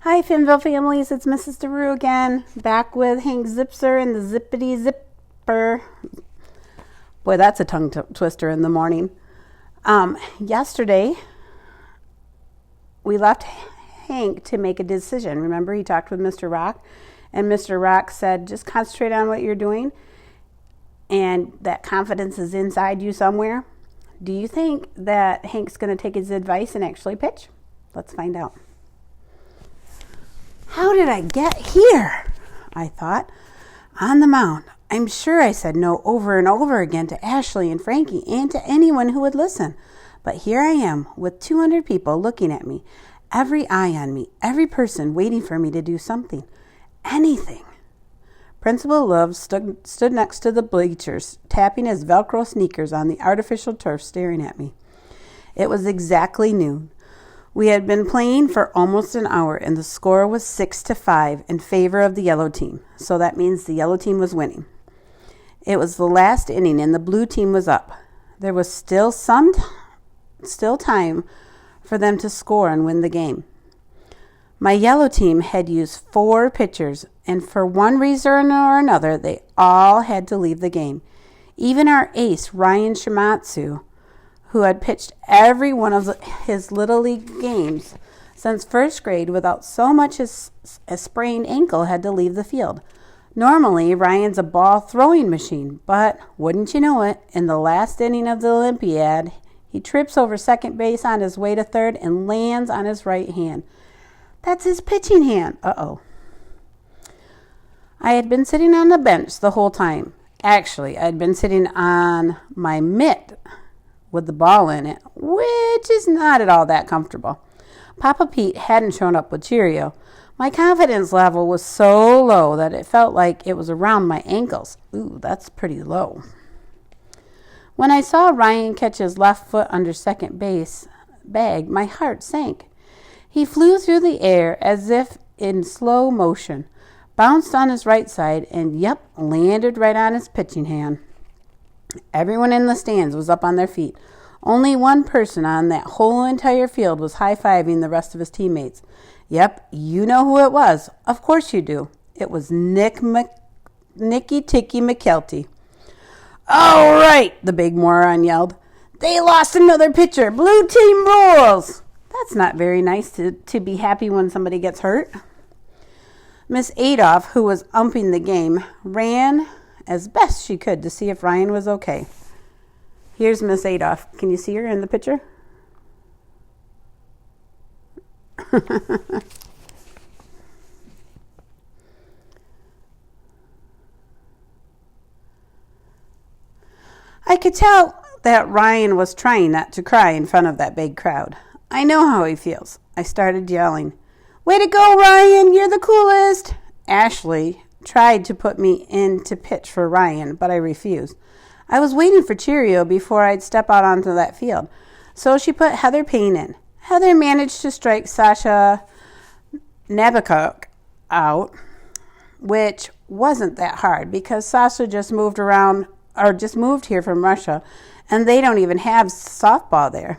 Hi, Finville families. It's Mrs. DeRue again, back with Hank Zipzer and the Zippity Zipper. Boy, that's a tongue twister in the morning. Yesterday, we left Hank to make a decision. Remember, he talked with Mr. Rock, and Mr. Rock said, just concentrate on what you're doing, and that confidence is inside you somewhere. Do you think that Hank's going to take his advice and actually pitch? Let's find out. How did I get here? I thought. On the mound. I'm sure I said no over and over again to Ashley and Frankie and to anyone who would listen. But here I am with 200 people looking at me, every eye on me, every person waiting for me to do something, anything. Principal Love stood next to the bleachers, tapping his Velcro sneakers on the artificial turf, staring at me. It was exactly noon. We had been playing for almost an hour, and the score was 6-5 in favor of the yellow team. So that means the yellow team was winning. It was the last inning, and the blue team was up. There was still time for them to score and win the game. My yellow team had used 4 pitchers, and for one reason or another, they all had to leave the game. Even our ace, Ryan Shimatsu, who had pitched every one of his Little League games since first grade without so much as a sprained ankle, had to leave the field. Normally, Ryan's a ball-throwing machine, but wouldn't you know it, in the last inning of the Olympiad, he trips over second base on his way to third and lands on his right hand. That's his pitching hand. Uh-oh. I had been sitting on the bench the whole time. Actually, I had been sitting on my mitt with the ball in it, which is not at all that comfortable. Papa Pete hadn't shown up with Cheerio. My confidence level was so low that it felt like it was around my ankles. Ooh, that's pretty low. When I saw Ryan catch his left foot under second base bag, my heart sank. He flew through the air as if in slow motion, bounced on his right side, and landed right on his pitching hand. Everyone in the stands was up on their feet. Only one person on that whole entire field was high-fiving the rest of his teammates. Yep, you know who it was. Of course you do. It was Nicky Ticky McKelty. All right, the big moron yelled. They lost another pitcher. Blue team rules. That's not very nice to be happy when somebody gets hurt. Miss Adolph, who was umping the game, ran as best she could to see if Ryan was okay. Here's Miss Adolph. Can you see her in the picture? I could tell that Ryan was trying not to cry in front of that big crowd. I know how he feels. I started yelling, "Way to go, Ryan! You're the coolest!" Ashley tried to put me in to pitch for Ryan, but I refused. I was waiting for Cheerio before I'd step out onto that field, so she put Heather Payne in. Heather managed to strike Sasha Nabokov out, which wasn't that hard because Sasha just moved here from Russia, and they don't even have softball there.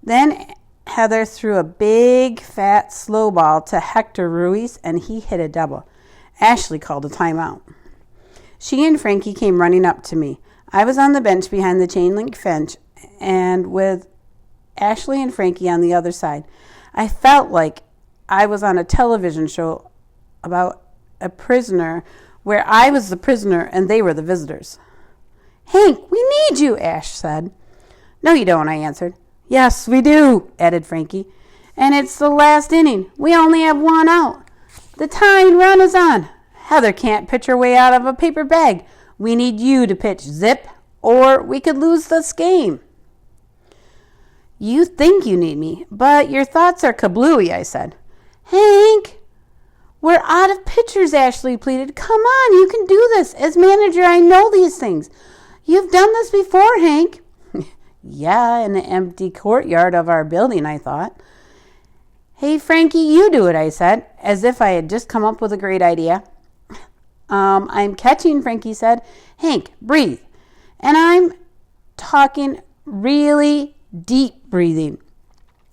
Then Heather threw a big, fat, slow ball to Hector Ruiz, and he hit a double. Ashley called a timeout. She and Frankie came running up to me. I was on the bench behind the chain-link fence, and with Ashley and Frankie on the other side. I felt like I was on a television show about a prisoner where I was the prisoner and they were the visitors. "Hank, we need you," Ash said. "No, you don't," I answered. "Yes, we do," added Frankie. "And it's the last inning. We only have one out. The tying run is on. Heather can't pitch her way out of a paper bag. We need you to pitch, Zip, or we could lose this game." "You think you need me, but your thoughts are kablooey," I said. "Hank, we're out of pitchers," Ashley pleaded. "Come on, you can do this. As manager, I know these things. You've done this before, Hank." Yeah, in the empty courtyard of our building, I thought. "Hey, Frankie, you do it," I said, as if I had just come up with a great idea. I'm catching," Frankie said. "Hank, breathe." And I'm talking really deep breathing.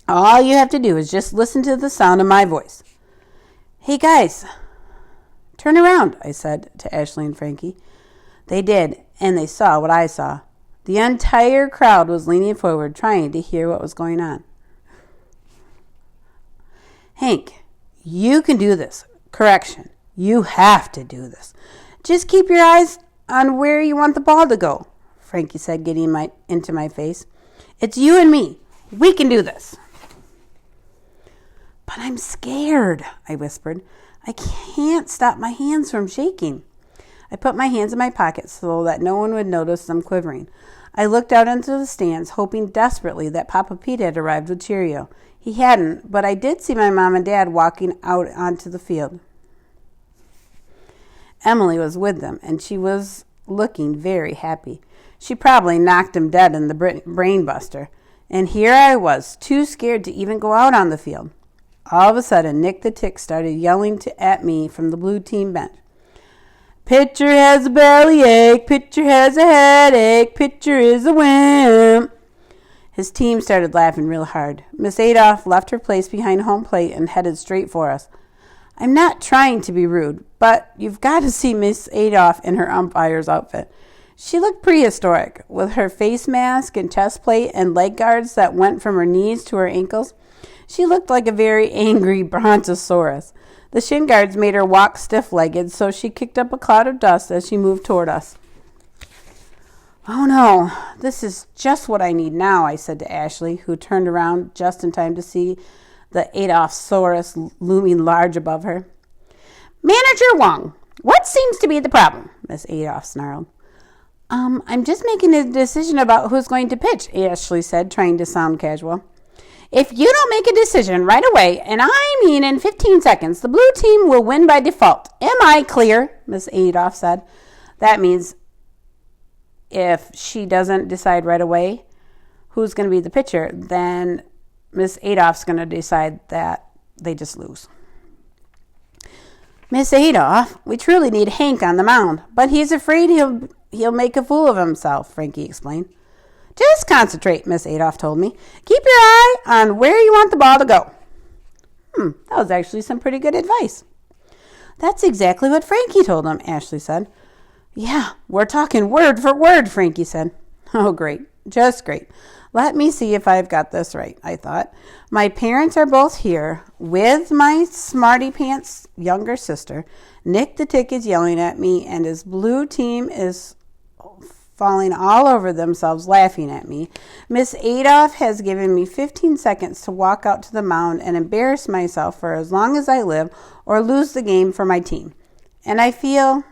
All you have to do is just listen to the sound of my voice. Hey, guys, turn around, I said to Ashley and Frankie. They did, and they saw what I saw. The entire crowd was leaning forward, trying to hear what was going on. Hank, you can do this. Correction, you have to do this. Just keep your eyes on where you want the ball to go, Frankie said, getting into my face. It's you and me. We can do this. But I'm scared, I whispered. I can't stop my hands from shaking. I put my hands in my pockets so that no one would notice them quivering. I looked out into the stands, hoping desperately that Papa Pete had arrived with Cheerio. He hadn't, but I did see my mom and dad walking out onto the field. Emily was with them, and she was looking very happy. She probably knocked him dead in the brain buster. And here I was, too scared to even go out on the field. All of a sudden, Nick the Tick started yelling at me from the blue team bench. Pitcher has a bellyache, pitcher has a headache, pitcher is a wimp. His team started laughing real hard. Miss Adolph left her place behind home plate and headed straight for us. I'm not trying to be rude, but you've got to see Miss Adolph in her umpire's outfit. She looked prehistoric, with her face mask and chest plate and leg guards that went from her knees to her ankles. She looked like a very angry brontosaurus. The shin guards made her walk stiff-legged, so she kicked up a cloud of dust as she moved toward us. Oh no, this is just what I need now, I said to Ashley, who turned around just in time to see the Adolphosaurus looming large above her. Manager Wong, what seems to be the problem? Miss Adolph snarled. I'm just making a decision about who's going to pitch, Ashley said, trying to sound casual. If you don't make a decision right away, and I mean in 15 seconds, the blue team will win by default. Am I clear? Miss Adolph said. That means if she doesn't decide right away who's going to be the pitcher, then Miss Adolph's going to decide that they just lose. Miss Adolph, we truly need Hank on the mound, but he's afraid he'll make a fool of himself, Frankie explained. Just concentrate, Miss Adolph told me. Keep your eye on where you want the ball to go. That was actually some pretty good advice. That's exactly what Frankie told him, Ashley said. Yeah, we're talking word for word, Frankie said. Oh, great. Just great. Let me see if I've got this right, I thought. My parents are both here with my smarty pants younger sister. Nick the Tick is yelling at me, and his blue team is falling all over themselves laughing at me. Miss Adolph has given me 15 seconds to walk out to the mound and embarrass myself for as long as I live or lose the game for my team. And I feel...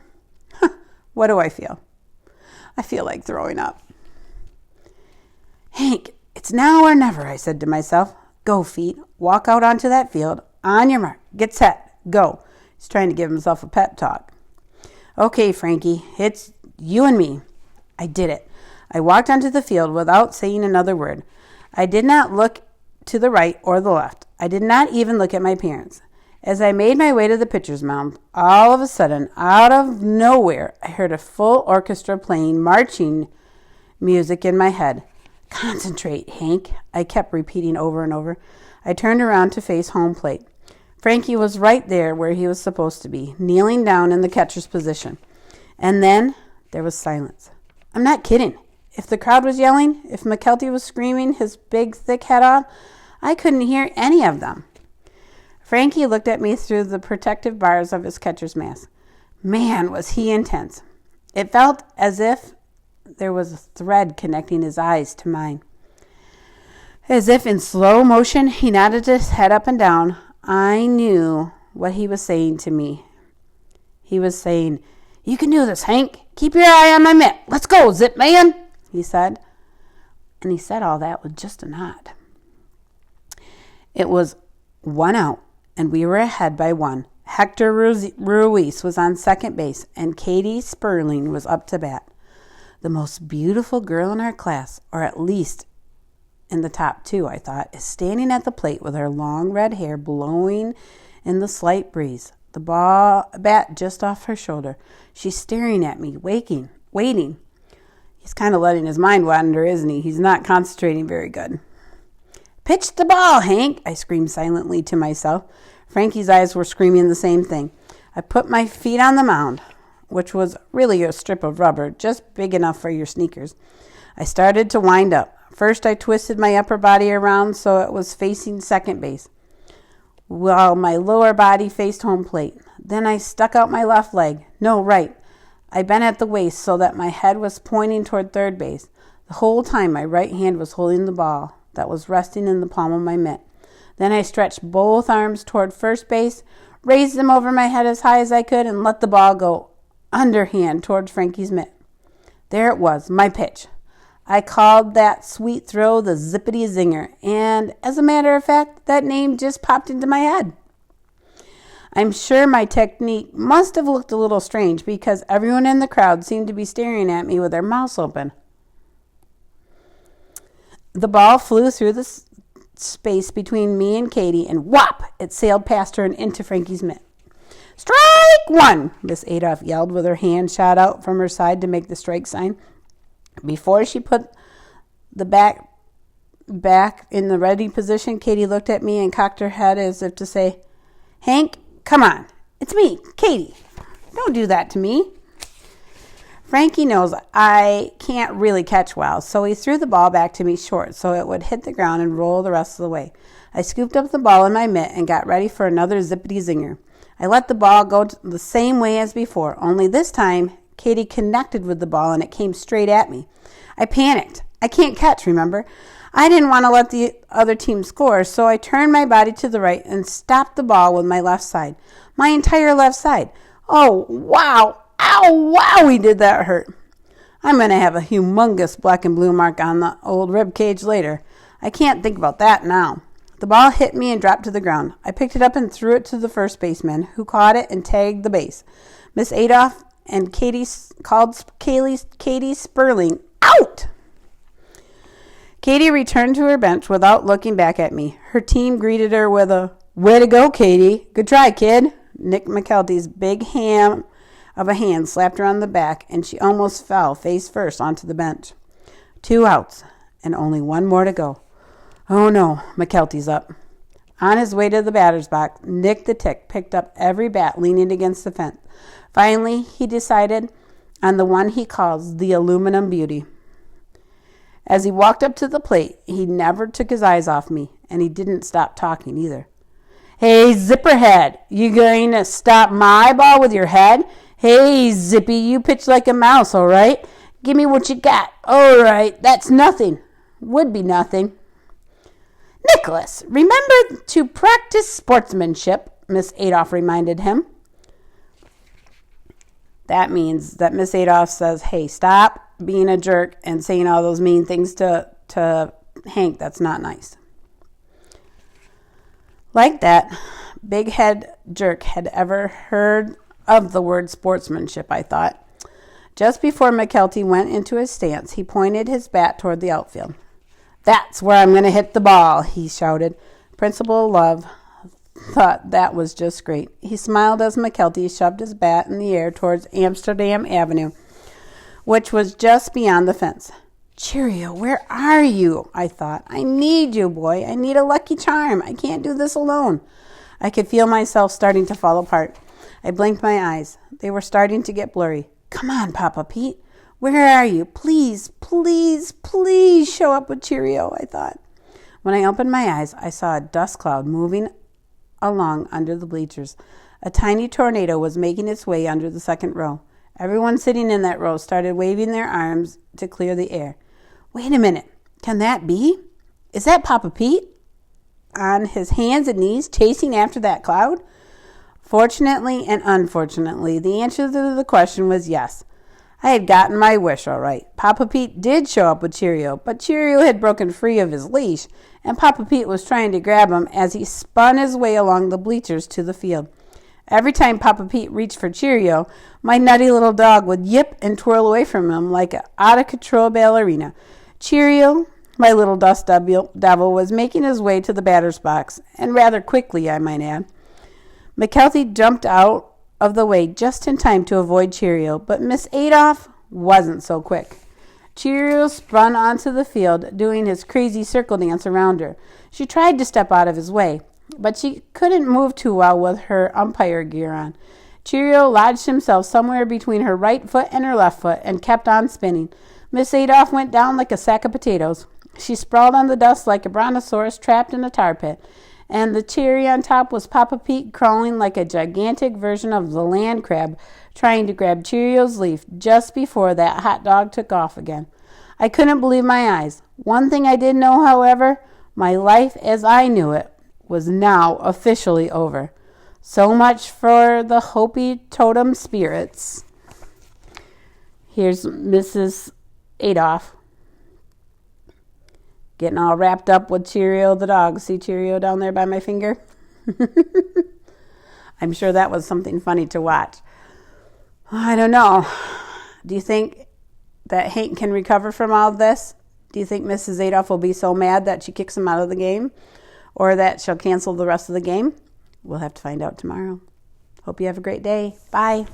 What do I feel? I feel like throwing up. Hank, it's now or never, I said to myself. Go, feet. Walk out onto that field. On your mark. Get set. Go. He's trying to give himself a pep talk. Okay, Frankie, it's you and me. I did it. I walked onto the field without saying another word. I did not look to the right or the left. I did not even look at my parents. As I made my way to the pitcher's mound, all of a sudden, out of nowhere, I heard a full orchestra playing marching music in my head. Concentrate, Hank, I kept repeating over and over. I turned around to face home plate. Frankie was right there where he was supposed to be, kneeling down in the catcher's position. And then there was silence. I'm not kidding. If the crowd was yelling, if McKelty was screaming his big, thick head off, I couldn't hear any of them. Frankie looked at me through the protective bars of his catcher's mask. Man, was he intense. It felt as if there was a thread connecting his eyes to mine. As if in slow motion, he nodded his head up and down. I knew what he was saying to me. He was saying, You can do this, Hank. Keep your eye on my mitt. Let's go, Zip Man, he said. And he said all that with just a nod. It was 1 out. And we were ahead by 1. Hector Ruiz was on second base, and Katie Sperling was up to bat. The most beautiful girl in our class, or at least in the top 2, I thought, is standing at the plate with her long red hair blowing in the slight breeze, the bat just off her shoulder. She's staring at me, waiting. He's kind of letting his mind wander, isn't he? He's not concentrating very good. "Pitch the ball, Hank," I screamed silently to myself. Frankie's eyes were screaming the same thing. I put my feet on the mound, which was really a strip of rubber, just big enough for your sneakers. I started to wind up. First, I twisted my upper body around so it was facing second base, while my lower body faced home plate. Then I stuck out my left leg. No, right. I bent at the waist so that my head was pointing toward third base. The whole time, my right hand was holding the ball that was resting in the palm of my mitt. Then I stretched both arms toward first base, raised them over my head as high as I could, and let the ball go underhand towards Frankie's mitt. There it was, my pitch. I called that sweet throw the Zippity Zinger, and as a matter of fact, that name just popped into my head. I'm sure my technique must have looked a little strange because everyone in the crowd seemed to be staring at me with their mouths open. The ball flew through the space between me and Katie, and whop! It sailed past her and into Frankie's mitt. "Strike one!" Miss Adolph yelled with her hand shot out from her side to make the strike sign. Before she put the bat back in the ready position, Katie looked at me and cocked her head as if to say, "Hank, come on. It's me, Katie. Don't do that to me." Frankie knows I can't really catch well, so he threw the ball back to me short so it would hit the ground and roll the rest of the way. I scooped up the ball in my mitt and got ready for another Zippity Zinger. I let the ball go the same way as before, only this time Katie connected with the ball and it came straight at me. I panicked. I can't catch, remember? I didn't want to let the other team score, so I turned my body to the right and stopped the ball with my left side. My entire left side. Oh, wow. Ow, wowie, did that hurt. I'm going to have a humongous black and blue mark on the old rib cage later. I can't think about that now. The ball hit me and dropped to the ground. I picked it up and threw it to the first baseman, who caught it and tagged the base. Miss Adolph and Katie called Katie Sperling out. Katie returned to her bench without looking back at me. Her team greeted her with a, "Way to go, Katie. Good try, kid." Nick McKelty's big ham of a hand slapped her on the back, and she almost fell face first onto the bench. 2 outs, and only 1 more to go. Oh no, McKelty's up. On his way to the batter's box, Nick the Tick picked up every bat leaning against the fence. Finally, he decided on the one he calls the Aluminum Beauty. As he walked up to the plate, he never took his eyes off me, and he didn't stop talking either. "Hey, Zipperhead, you going to stop my ball with your head? Hey, Zippy, you pitch like a mouse, all right? Give me what you got. All right, that's nothing. Would be nothing." "Nicholas, remember to practice sportsmanship," Miss Adolph reminded him. That means that Miss Adolph says, "Hey, stop being a jerk and saying all those mean things to Hank. That's not nice." Like that big head jerk had ever heard of the word sportsmanship, I thought. Just before McKelty went into his stance, he pointed his bat toward the outfield. "That's where I'm going to hit the ball," he shouted. Principal Love thought that was just great. He smiled as McKelty shoved his bat in the air towards Amsterdam Avenue, which was just beyond the fence. "Cheerio, where are you?" I thought. "I need you, boy. I need a lucky charm. I can't do this alone." I could feel myself starting to fall apart. I blinked my eyes. They were starting to get blurry. "Come on, Papa Pete. Where are you? Please, please, please show up with Cheerio," I thought. When I opened my eyes, I saw a dust cloud moving along under the bleachers. A tiny tornado was making its way under the second row. Everyone sitting in that row started waving their arms to clear the air. Wait a minute. Can that be? Is that Papa Pete on his hands and knees chasing after that cloud? Fortunately and unfortunately, the answer to the question was yes. I had gotten my wish all right. Papa Pete did show up with Cheerio, but Cheerio had broken free of his leash, and Papa Pete was trying to grab him as he spun his way along the bleachers to the field. Every time Papa Pete reached for Cheerio, my nutty little dog would yip and twirl away from him like an out-of-control ballerina. Cheerio, my little dust devil, was making his way to the batter's box, and rather quickly, I might add. McKelty jumped out of the way just in time to avoid Cheerio, but Miss Adolph wasn't so quick. Cheerio spun onto the field, doing his crazy circle dance around her. She tried to step out of his way, but she couldn't move too well with her umpire gear on. Cheerio lodged himself somewhere between her right foot and her left foot and kept on spinning. Miss Adolf went down like a sack of potatoes. She sprawled on the dust like a brontosaurus trapped in a tar pit, and the cherry on top was Papa Pete crawling like a gigantic version of the land crab, trying to grab Cheerio's leaf just before that hot dog took off again. I couldn't believe my eyes. One thing I did know, however, my life as I knew it was now officially over. So much for the Hopi totem spirits. Here's Mrs. Adolf getting all wrapped up with Cheerio the dog. See Cheerio down there by my finger? I'm sure that was something funny to watch. I don't know. Do you think that Hank can recover from all of this? Do you think Mrs. Adolf will be so mad that she kicks him out of the game? Or that she'll cancel the rest of the game? We'll have to find out tomorrow. Hope you have a great day. Bye.